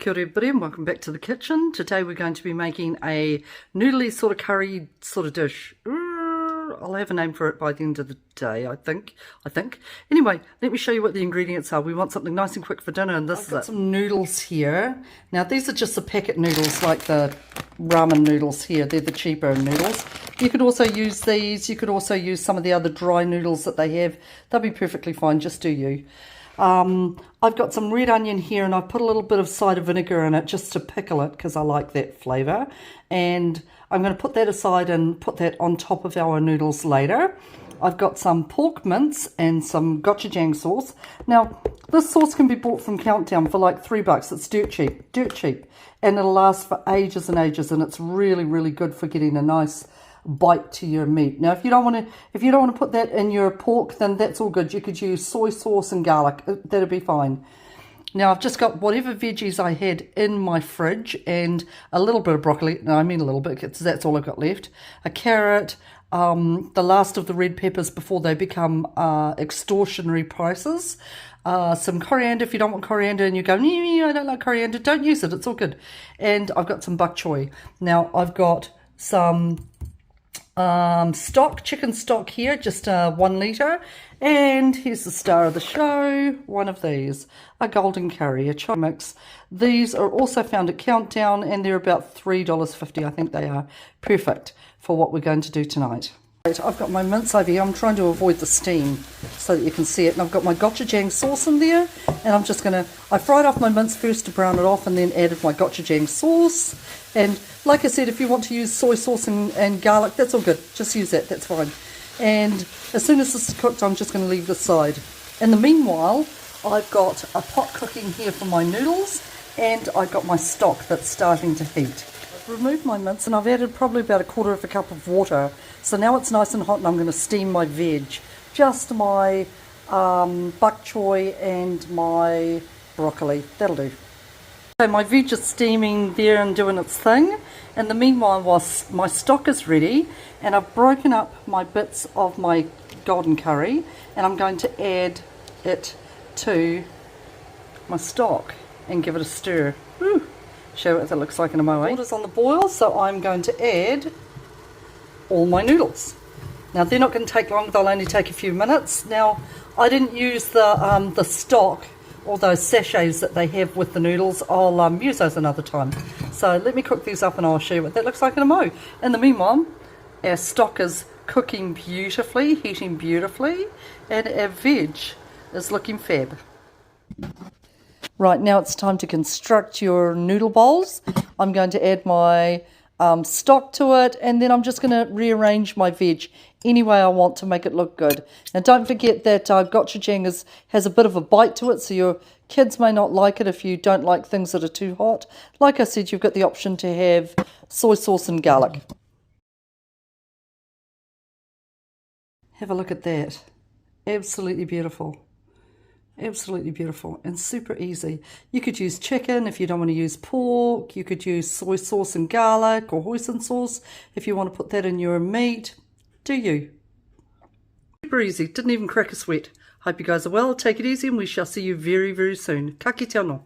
Kia ora everybody and welcome back to the kitchen. Today we're going to be making a noodly sort of curry sort of dish. I'll have a name for it by the end of the day, I think. Anyway, let me show you what the ingredients are. We want something nice and quick for dinner, and I've got some noodles here. Now these are just the packet noodles, like the ramen noodles here. They're the cheaper noodles. You could also use these. You could also use some of the other dry noodles that they have. They'll be perfectly fine, just do you. I've got some red onion here, and I've put a little bit of cider vinegar in it just to pickle it because I like that flavour, and I'm going to put that aside and put that on top of our noodles later. I've got some pork mince and some gochujang sauce. Now this sauce can be bought from Countdown for like $3. It's dirt cheap, and it'll last for ages and ages, and it's really good for getting a nice bite to your meat. Now if you don't want to put that in your pork, then that's all good. You could use soy sauce and garlic, that'd be fine. Now I've just got whatever veggies I had in my fridge and a little bit of broccoli. No, I mean a little bit, that's all I've got left. A carrot, the last of the red peppers before they become extortionary prices. Some coriander if you don't want coriander and you go, I don't like coriander, don't use it, it's all good. And I've got some bok choy. Now I've got some chicken stock here, just 1 litre, and here's the star of the show, one of these, a golden curry, a chai mix. These are also found at Countdown, and they're about $3.50, I think they are. Perfect for what we're going to do tonight. I've got my mince over here. I'm trying to avoid the steam so that you can see it, and I've got my gochujang sauce in there, and I'm just going to, I fried off my mince first to brown it off and then added my gochujang sauce. And like I said, if you want to use soy sauce and garlic, that's all good, just use that, that's fine. And as soon as this is cooked, I'm just going to leave this aside. In the meanwhile, I've got a pot cooking here for my noodles, and I've got my stock that's starting to heat. I've removed my mince and I've added probably about 1/4 cup of water. So now it's nice and hot, and I'm going to steam my veg. Just my bok choy and my broccoli. That'll do. So my veg is steaming there and doing its thing. And the meanwhile, whilst my stock is ready, and I've broken up my bits of my golden curry, and I'm going to add it to my stock and give it a stir. Woo. Show what that looks like in a moment. Water's on the boil, so I'm going to add all my noodles. Now they're not going to take long, they'll only take a few minutes. Now I didn't use the stock or those sachets that they have with the noodles. I'll use those another time. So let me cook these up and I'll show you what that looks like in a mo. In the meanwhile, our stock is cooking beautifully, heating beautifully, and our veg is looking fab. Right, now it's time to construct your noodle bowls. I'm going to add my stock to it, and then I'm just going to rearrange my veg any way I want to make it look good. Now don't forget that gochujang has a bit of a bite to it, so your kids may not like it if you don't like things that are too hot. Like I said, you've got the option to have soy sauce and garlic. Have a look at that. Absolutely beautiful. Absolutely beautiful and super easy. You could use chicken if you don't want to use pork. You could use soy sauce and garlic or hoisin sauce if you want to put that in your meat. Do you? Super easy. Didn't even crack a sweat. Hope you guys are well. Take it easy, and we shall see you very soon. Ka kite anō.